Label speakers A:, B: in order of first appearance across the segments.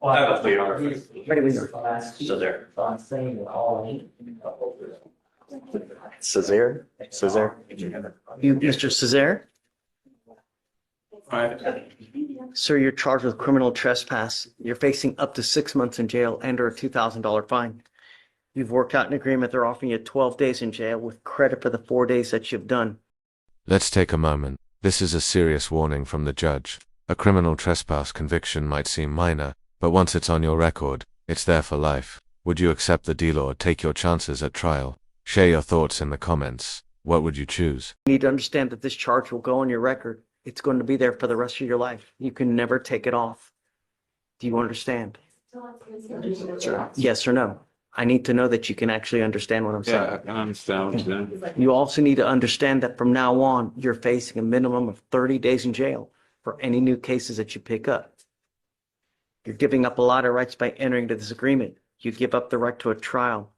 A: I have a plea order.
B: Ready when you're.
A: So there.
C: Césaire? Césaire?
B: You, Mr. Césaire?
A: Alright.
B: Sir, you're charged with criminal trespass. You're facing up to 6 months in jail and or a $2,000 fine. You've worked out an agreement. They're offering you 12 days in jail with credit for the 4 days that you've done.
D: Let's take a moment. This is a serious warning from the judge. A criminal trespass conviction might seem minor, but once it's on your record, it's there for life. Would you accept the deal or take your chances at trial? Share your thoughts in the comments. What would you choose?
B: You need to understand that this charge will go on your record. It's going to be there for the rest of your life. You can never take it off. Do you understand? Yes or no? I need to know that you can actually understand what I'm saying.
A: Yeah, I can understand what you're saying.
B: You also need to understand that from now on, you're facing a minimum of 30 days in jail for any new cases that you pick up. You're giving up a lot of rights by entering into this agreement. You give up the right to a trial,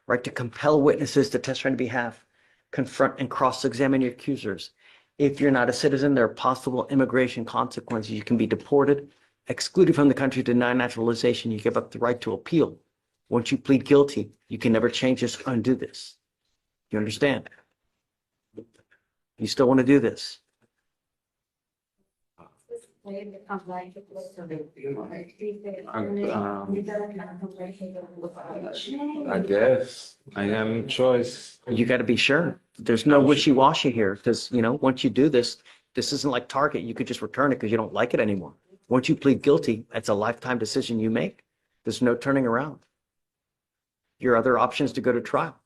B: right to compel witnesses to testify on your behalf, confront and cross-examine your accusers. If you're not a citizen, there are possible immigration consequences. You can be deported, excluded from the country, denied naturalization. You give up the right to appeal. Once you plead guilty, you can never change this, undo this. You understand? You still want to do this?
A: I guess I have no choice.
B: You got to be sure. There's no wishy-washy here because, once you do this, this isn't like Target. You could just return it because you don't like it anymore. Once you plead guilty, that's a lifetime decision you make. There's no turning around. Your other option is to go to trial.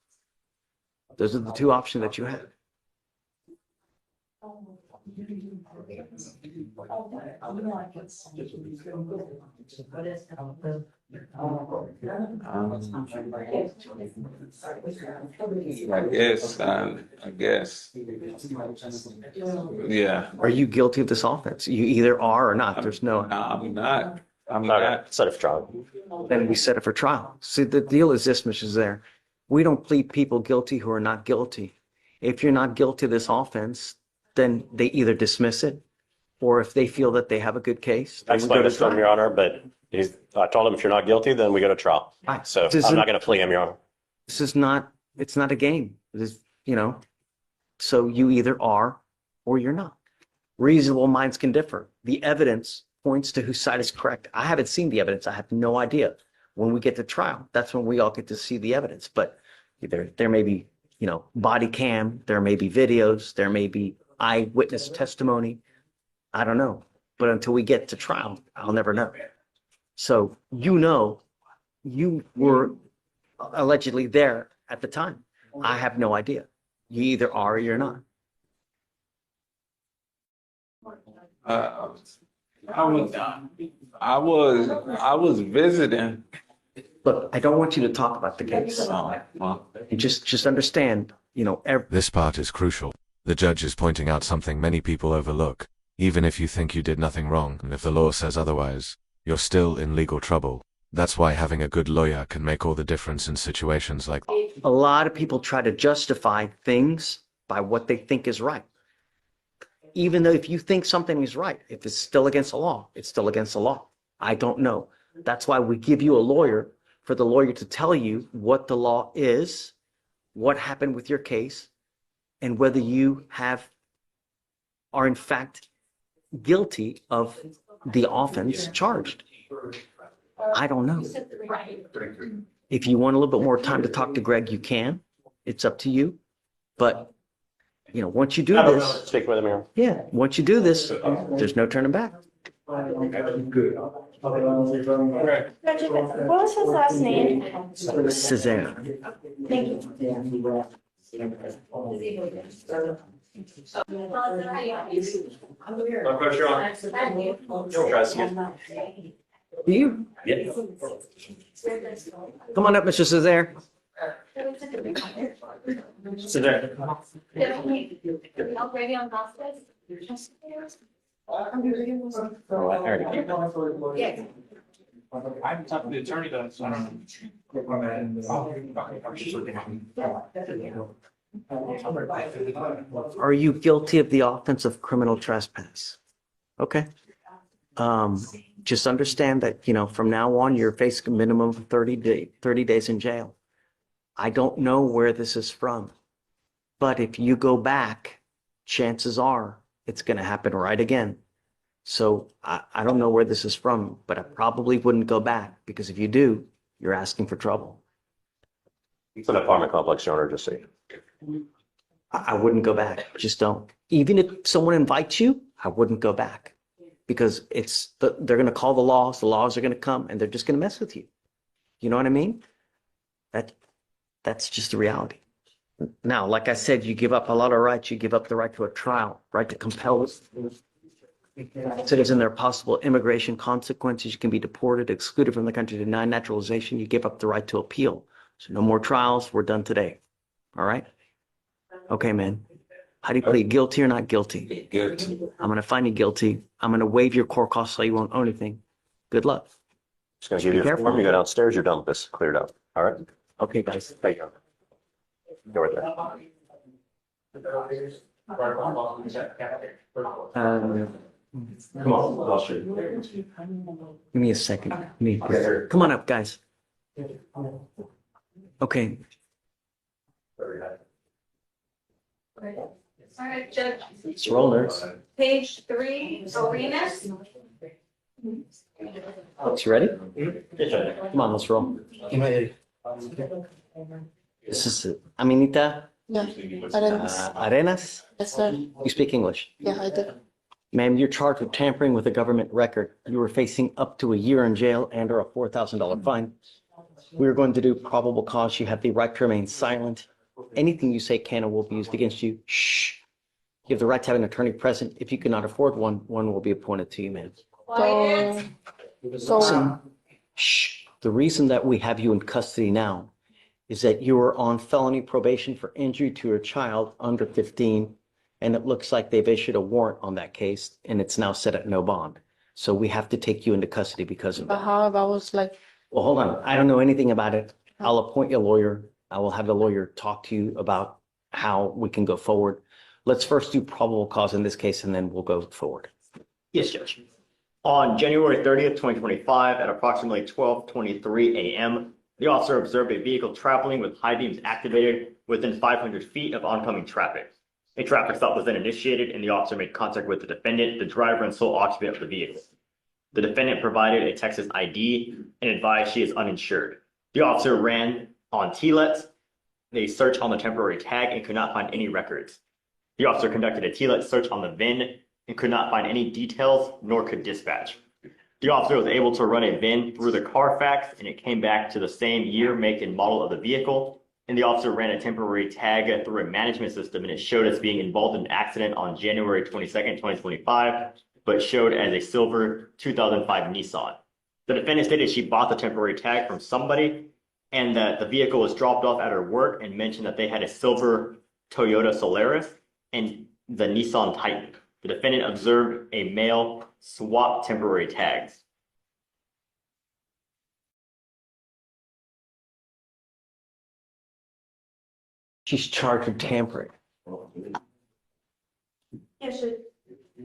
B: Those are the two options that you have.
A: I guess. Yeah.
B: Are you guilty of this offense? You either are or not. There's no.
A: No, I'm not. I'm
C: Okay,
A: not.
C: set it for trial.
B: Then we set it for trial. See, the deal is this, Mr. Zaire. We don't plead people guilty who are not guilty. If you're not guilty of this offense, then they either dismiss it, or if they feel that they have a good case,
C: I
B: then we go
C: explained
B: to
C: this to him, Your
B: trial.
C: Honor, but I told him if you're not guilty, then we go to trial.
B: Right.
C: So
B: This
C: I'm
B: isn't-
C: not going to plea him, Your Honor.
B: This is not, it's not a game. This is, so you either are or you're not. Reasonable minds can differ. The evidence points to whose side is correct. I haven't seen the evidence. I have no idea. When we get to trial, that's when we all get to see the evidence. But there may be, body cam, there may be videos, there may be eyewitness testimony. I don't know. But until we get to trial, I'll never know. So, you were allegedly there at the time. I have no idea. You either are or you're not.
A: I was visiting.
B: Look, I don't want you to talk about the case.
A: Oh, well.
B: You just understand,
D: This part is crucial. The judge is pointing out something many people overlook. Even if you think you did nothing wrong, and if the law says otherwise, you're still in legal trouble. That's why having a good lawyer can make all the difference in situations like that.
B: a lot of people try to justify things by what they think is right. Even though if you think something is right, if it's still against the law, it's still against the law. I don't know. That's why we give you a lawyer, for the lawyer to tell you what the law is, what happened with your case, and whether you are in fact guilty of the offense charged. I don't know. If you want a little bit more time to talk to Greg, you can. It's up to you. But, once you do this,
C: Speak with him here.
B: yeah, once you do this, there's no turning back.
E: What was his last name?
B: Césaire.
E: Thank you.
B: You?
C: Yeah.
B: Come on up, Mr. Césaire.
C: Sit there.
A: I'm talking to the attorney though.
B: Are you guilty of the offense of criminal trespass? Okay. just understand that, from now on, you're facing a minimum of 30 days in jail. I don't know where this is from, but if you go back, chances are it's going to happen right again. So I don't know where this is from, but I probably wouldn't go back because if you do, you're asking for trouble.
C: It's an apartment complex, Your Honor, just so you know.
B: I wouldn't go back. Just don't. Even if someone invites you, I wouldn't go back because they're going to call the laws. The laws are going to come and they're just going to mess with you. You know what I mean? That's just the reality. Now, like I said, you give up a lot of rights. You give up the right to a trial, right to compel citizens. There are possible immigration consequences. You can be deported, excluded from the country, denied naturalization. You give up the right to appeal. So no more trials. We're done today. All right? Okay, man. How do you plead? Guilty or not guilty?
A: Guilty.
B: I'm going to find you guilty. I'm going to waive your court costs so you won't owe anything. Good luck.
C: Just gonna give you a form, you go downstairs, you're done with this, cleared out. All right?
B: Okay, guys.
C: Thank you. Go right there.
B: Come on, I'll show you. Give me a second. Come on up, guys. Okay.
F: All right, Judge,
B: Let's roll, nurse.
F: page 3, arenas.
B: Folks, you ready? Come on, let's roll. This is Aminita
G: Yeah, Arenas.
B: Arenas.
G: Yes, sir.
B: You speak English.
G: Yeah, I do.
B: Ma'am, you're charged with tampering with a government record. You were facing up to a year in jail and or a $4,000 fine. We are going to do probable cause. You have the right to remain silent. Anything you say can and will be used against you. Shh. You have the right to have an attorney present. If you cannot afford one, one will be appointed to you, ma'am.
G: So,
B: Shh. The reason that we have you in custody now is that you are on felony probation for injury to your child under 15. And it looks like they've issued a warrant on that case and it's now set at no bond. So we have to take you into custody because of
G: but
B: that.
G: how if I was like,
B: Well, hold on. I don't know anything about it. I'll appoint you a lawyer. I will have the lawyer talk to you about how we can go forward. Let's first do probable cause in this case, and then we'll go forward.
H: Yes, Judge. On January 30th, 2025, at approximately 12:23 a.m., the officer observed a vehicle traveling with high beams activated within 500 feet of oncoming traffic. A traffic stop was then initiated, and the officer made contact with the defendant, the driver and sole occupant of the vehicle. The defendant provided a Texas ID and advised she is uninsured. The officer ran on TLETs, a search on the temporary tag, and could not find any records. The officer conducted a TLET search on the VIN and could not find any details, nor could dispatch. The officer was able to run a VIN through the Carfax, and it came back to the same year, make, and model of the vehicle. And the officer ran a temporary tag through a management system, and it showed as being involved in an accident on January 22nd, 2025, but showed as a silver 2005 Nissan. The defendant stated she bought the temporary tag from somebody, and that the vehicle was dropped off at her work, and mentioned that they had a silver Toyota Solaris and the Nissan Titan. The defendant observed a male swap temporary tags.
B: She's charged with tampering.
F: Yes,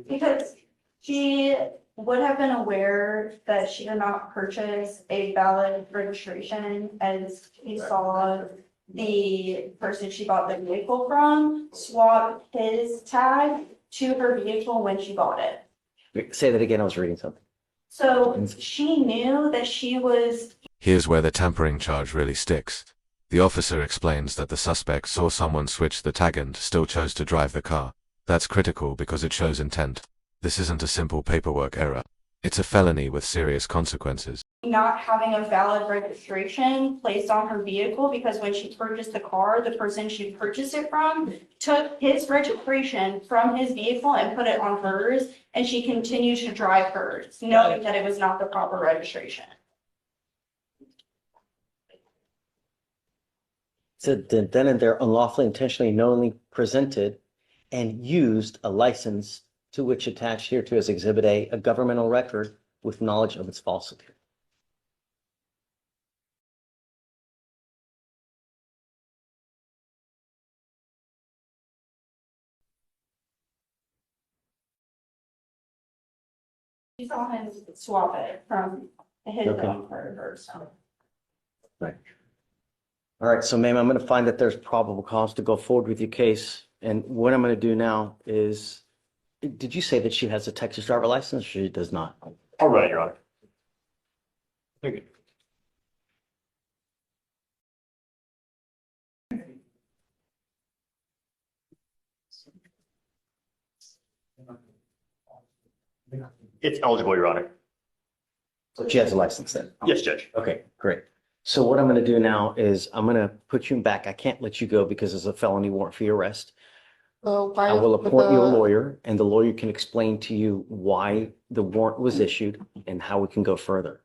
F: because she would have been aware that she did not purchase a valid registration, as he saw the person she bought the vehicle from swap his tag to her vehicle when she bought it.
B: Say that again. I was reading something.
F: So she knew that she was
D: Here's where the tampering charge really sticks. The officer explains that the suspect saw someone switch the tag and still chose to drive the car. That's critical because it shows intent. This isn't a simple paperwork error. It's a felony with serious consequences.
F: not having a valid registration placed on her vehicle because when she purchased the car, the person she purchased it from took his registration from his vehicle and put it on hers, and she continued to drive hers, knowing that it was not the proper registration.
B: So then and there unlawfully, intentionally, knowingly presented and used a license to which attached hereto as Exhibit A, a governmental record with knowledge of its falsity.
F: saw him swap it from his
B: Okay.
F: own part of her, so.
B: All right, so ma'am, I'm going to find that there's probable cause to go forward with your case. And what I'm going to do now is, did you say that she has a Texas driver license or she does not?
H: All right, Your Honor. Okay. It's eligible, Your Honor.
B: So she has a license then?
H: Yes, Judge.
B: Okay, great. So what I'm going to do now is I'm going to put you back. I can't let you go because there's a felony warrant for your arrest.
G: Why
B: I will appoint you a
G: the-
B: lawyer and the lawyer can explain to you why the warrant was issued and how we can go further.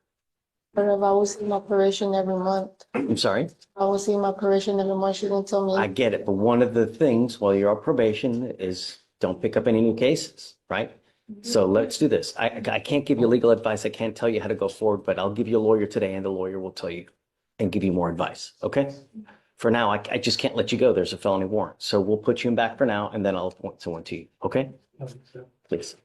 G: But if I was in operation every month,
B: I'm sorry?
G: I was in operation every month, she didn't tell
B: I
G: me.
B: get it, but one of the things while you're on probation is don't pick up any new cases, right? So let's do this. I can't give you legal advice. I can't tell you how to go forward, but I'll give you a lawyer today and the lawyer will tell you and give you more advice, okay? For now, I just can't let you go. There's a felony warrant. So we'll put you in back for now and then I'll appoint someone to you, okay? Please.